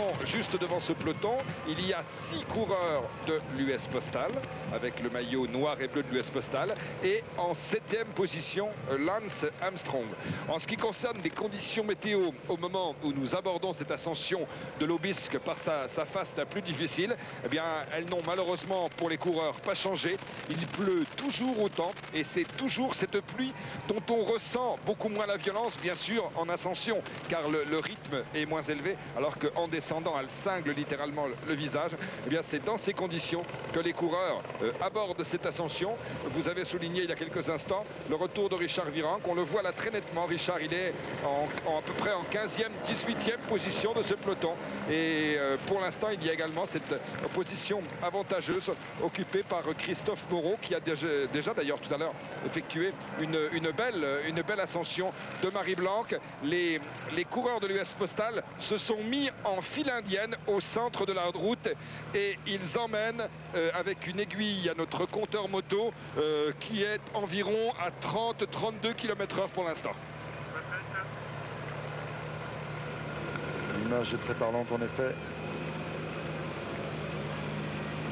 position juste devant ce peloton, il y a 6 coureurs de l'US Postal, avec le maillot noir et bleu de l'US Postal, et en 7e position, Lance Armstrong. En ce qui concerne les conditions météo au moment où nous abordons cette ascension de l'Aubisque par sa face la plus difficile, eh bien, elles n'ont malheureusement pour les coureurs pas changé. Il pleut toujours autant et c'est toujours cette pluie dont on ressent beaucoup moins la violence, bien sûr, en ascension, car le rythme est moins élevé, alors qu'en descendant, elle cingle littéralement le visage. Eh bien, c'est dans ces conditions que les coureurs abordent cette ascension. Vous avez souligné il y a quelques instants le retour de Richard Virenque. On le voit là très nettement. Richard, il est à peu près en 15e, 18e position de ce peloton. Et pour l'instant, il y a également cette position avantageuse occupée par Christophe Moreau, qui a déjà d'ailleurs tout à l'heure effectué une belle ascension de Marie-Blanque. Les coureurs de l'US Postal se sont mis en file indienne au centre de la route et ils emmènent avec une aiguille à notre compteur moto qui est environ à 30-32 km/h pour l'instant. L'image est très parlante en effet.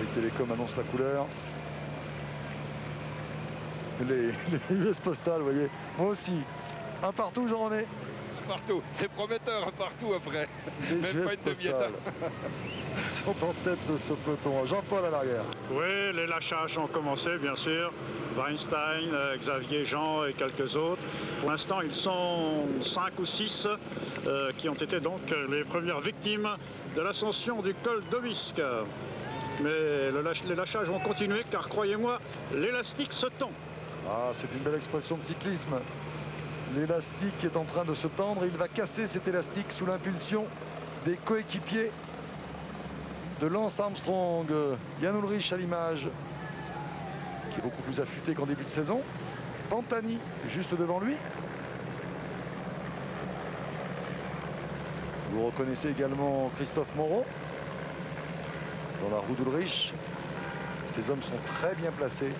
Les télécoms annoncent la couleur. Les US Postal, vous voyez, moi aussi. Un partout, j'en ai. Partout, c'est prometteur, un partout après. Les Même US pas une demi-étape. Postal sont en tête de ce peloton. Jean-Paul à l'arrière. Oui, les lâchages ont commencé, bien sûr. Weinstein, Xavier Jean et quelques autres. Pour l'instant, ils sont 5 ou 6 qui ont été donc les premières victimes de l'ascension du col d'Aubisque. Mais les lâchages vont continuer, car croyez-moi, l'élastique se tend. Ah, c'est une belle expression de cyclisme. L'élastique est en train de se tendre et il va casser cet élastique sous l'impulsion des coéquipiers de Lance Armstrong. Jan Ullrich à l'image, qui est beaucoup plus affûté qu'en début de saison. Pantani juste devant lui. Vous reconnaissez également Christophe Moreau dans la roue d'Ullrich. Ces hommes sont très bien placés.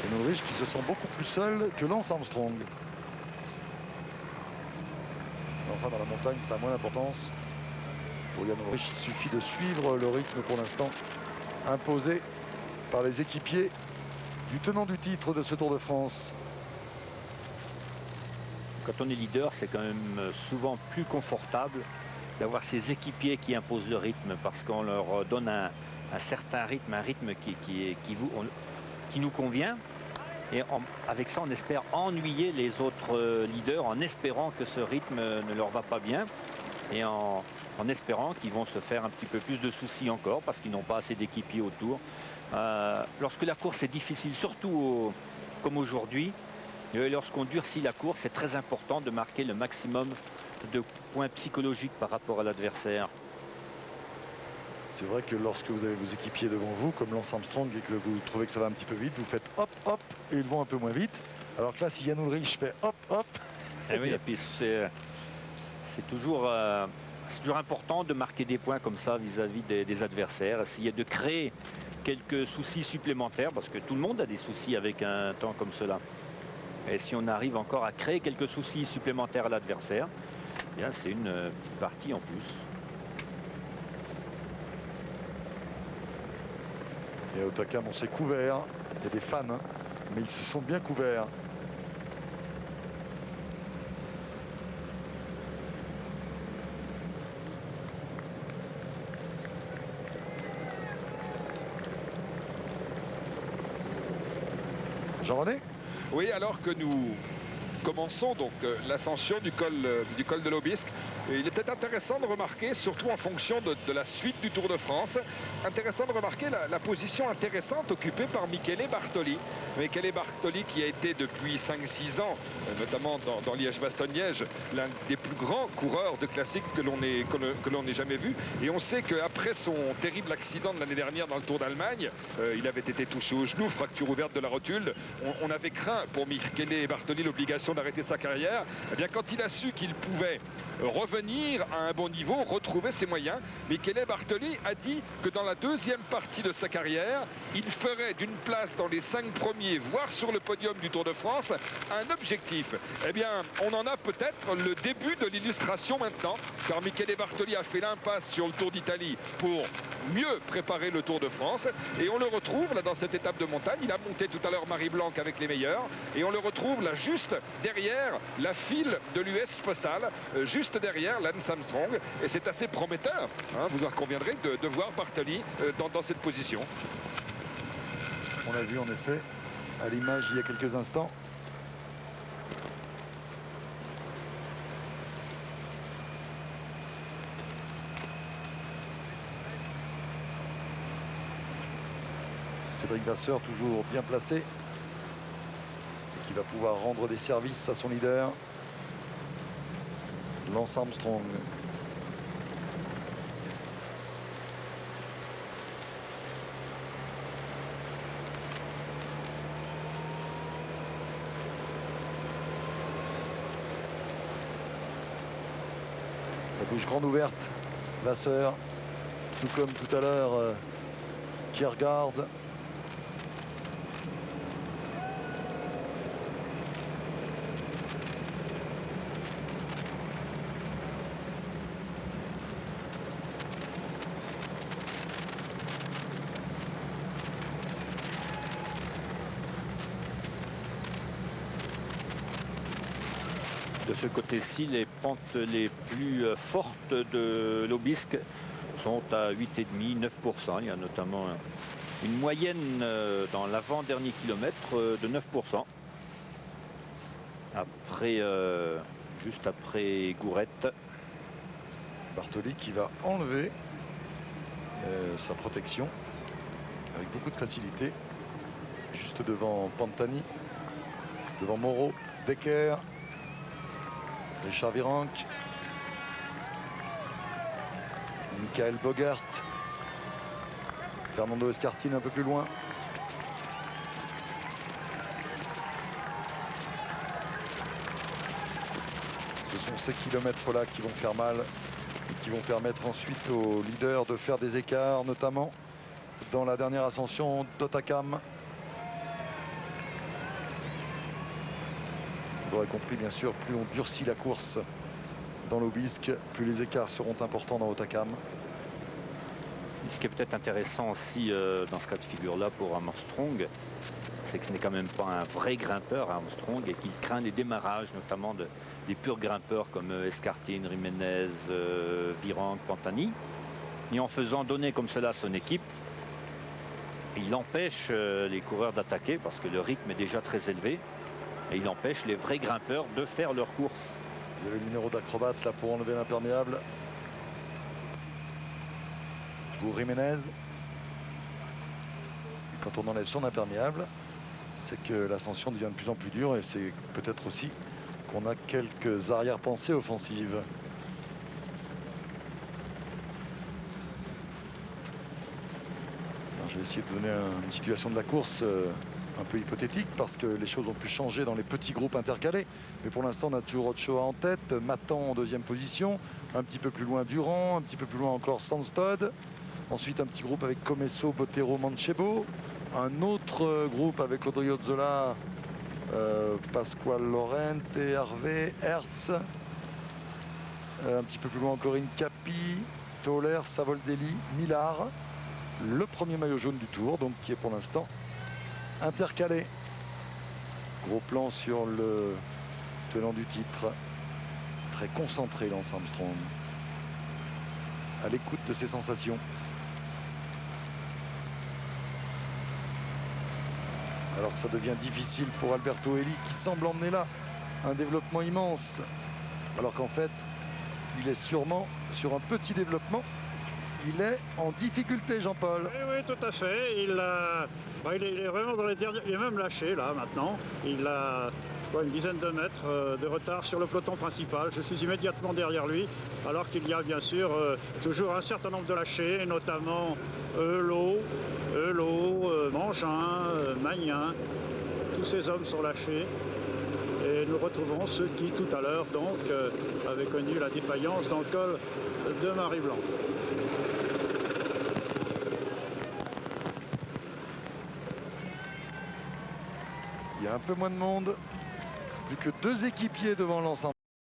Et Ullrich qui se sent beaucoup plus seul que Lance Armstrong. Enfin, dans la montagne, ça a moins d'importance. Pour Jan Ullrich, il suffit de suivre le rythme pour l'instant imposé par les équipiers du tenant du titre de ce Tour de France. Quand on est leader, c'est quand même souvent plus confortable d'avoir ces équipiers qui imposent le rythme, parce qu'on leur donne un certain rythme, un rythme qui nous convient. Et avec ça, on espère ennuyer les autres leaders en espérant que ce rythme ne leur va pas bien et en espérant qu'ils vont se faire un petit peu plus de soucis encore parce qu'ils n'ont pas assez d'équipiers autour. Lorsque la course est difficile, surtout comme aujourd'hui, lorsqu'on durcit la course, c'est très important de marquer le maximum de points psychologiques par rapport à l'adversaire. C'est vrai que lorsque vous avez vos équipiers devant vous, comme Lance Armstrong, et que vous trouvez que ça va un petit peu vite, vous faites hop, hop, et ils vont un peu moins vite. Alors que là, si Jan Ullrich fait hop, hop... Et oui, et puis c'est toujours important de marquer des points comme ça vis-à-vis des adversaires, essayer de créer quelques soucis supplémentaires, parce que tout le monde a des soucis avec un temps comme cela. Et si on arrive encore à créer quelques soucis supplémentaires à l'adversaire, eh bien c'est une partie en plus. Et à Hautacam, on s'est couvert. Il y a des fans, hein, mais ils se sont bien couverts. Jean-René ? Oui, alors que nous commençons donc l'ascension du col de l'Aubisque, il est peut-être intéressant de remarquer, surtout en fonction de la suite du Tour de France, intéressant de remarquer la position intéressante occupée par Michele Bartoli. Michele Bartoli qui a été depuis 5-6 ans, notamment dans Liège-Bastogne-Liège, l'un des plus grands coureurs de classique que l'on ait jamais vu. Et on sait qu'après son terrible accident de l'année dernière dans le Tour d'Allemagne, il avait été touché au genou, fracture ouverte de la rotule. On avait craint pour Michele Bartoli l'obligation d'arrêter sa carrière. Eh bien, quand il a su qu'il pouvait revenir à un bon niveau, retrouver ses moyens. Michele Bartoli a dit que dans la deuxième partie de sa carrière, il ferait d'une place dans les 5 premiers, voire sur le podium du Tour de France, un objectif. Eh bien, on en a peut-être le début de l'illustration maintenant, car Michele Bartoli a fait l'impasse sur le Tour d'Italie pour mieux préparer le Tour de France. Et on le retrouve là dans cette étape de montagne. Il a monté tout à l'heure Marie-Blanc avec les meilleurs. Et on le retrouve là juste derrière la file de l'US Postal, juste derrière Lance Armstrong. Et c'est assez prometteur, hein, vous en conviendrez, de voir Bartoli dans cette position. On l'a vu en effet à l'image il y a quelques instants. Cédric Vasseur toujours bien placé et qui va pouvoir rendre des services à son leader Lance Armstrong. La bouche grande ouverte, Vasseur, tout comme tout à l'heure Kiergaard. De ce côté-ci, les pentes les plus fortes de l'Aubisque sont à 8,5, 9%. Il y a notamment une moyenne dans l'avant-dernier kilomètre de 9%. Après, juste après Gourette. Bartoli qui va enlever sa protection avec beaucoup de facilité. Juste devant Pantani, devant Moreau, Decker, Richard Virenque, Michael Bogert, Fernando Escartine un peu plus loin. Ce sont ces kilomètres-là qui vont faire mal et qui vont permettre ensuite aux leaders de faire des écarts, notamment dans la dernière ascension d'Otakam. Vous aurez compris, bien sûr, plus on durcit la course dans l'Aubisque, plus les écarts seront importants dans Otakam. Ce qui est peut-être intéressant aussi dans ce cas de figure-là pour Armstrong, c'est que ce n'est quand même pas un vrai grimpeur, Armstrong, et qu'il craint les démarrages, notamment des purs grimpeurs comme Escartine, Jiménez, Virenque, Pantani. Et en faisant donner comme cela à son équipe, il empêche les coureurs d'attaquer parce que le rythme est déjà très élevé. Et il empêche les vrais grimpeurs de faire leur course. Vous avez le numéro d'acrobate là pour enlever l'imperméable. Pour Jiménez. Et quand on enlève son imperméable, c'est que l'ascension devient de plus en plus dure et c'est peut-être aussi qu'on a quelques arrière-pensées offensives. Alors, je vais essayer de donner une situation de la course un peu hypothétique parce que les choses ont pu changer dans les petits groupes intercalés. Mais pour l'instant, on a toujours Ochoa en tête, Matan en deuxième position, un petit peu plus loin Durand, un petit peu plus loin encore Sandstad. Ensuite, un petit groupe avec Comesso, Bottero, Manchebo. Un autre groupe avec Odriozola, Pasquale Lorente, Hervé, Hertz. Un petit peu plus loin encore Incapi, Toller, Savoldelli, Millard. Le premier maillot jaune du Tour, donc qui est pour l'instant intercalé. Gros plan sur le tenant du titre. Très concentré, Lance Armstrong. À l'écoute de ses sensations. Alors que ça devient difficile pour Alberto Helly qui semble emmener là un développement immense. Alors qu'en fait, il est sûrement sur un petit développement. Il est en difficulté, Jean-Paul. Oui, tout à fait. Il est vraiment dans les derniers. Il est même lâché là maintenant. Il a une dizaine de mètres de retard sur le peloton principal. Je suis immédiatement derrière lui, alors qu'il y a bien sûr toujours un certain nombre de lâchés, notamment Eulot, Mangin, Magnin. Tous ces hommes sont lâchés. Et Et nous retrouvons ceux qui tout à l'heure donc avaient connu la défaillance dans le col de Marie-Blanc. Il y a un peu moins de monde. Plus que 2 équipiers devant Lance Armstrong.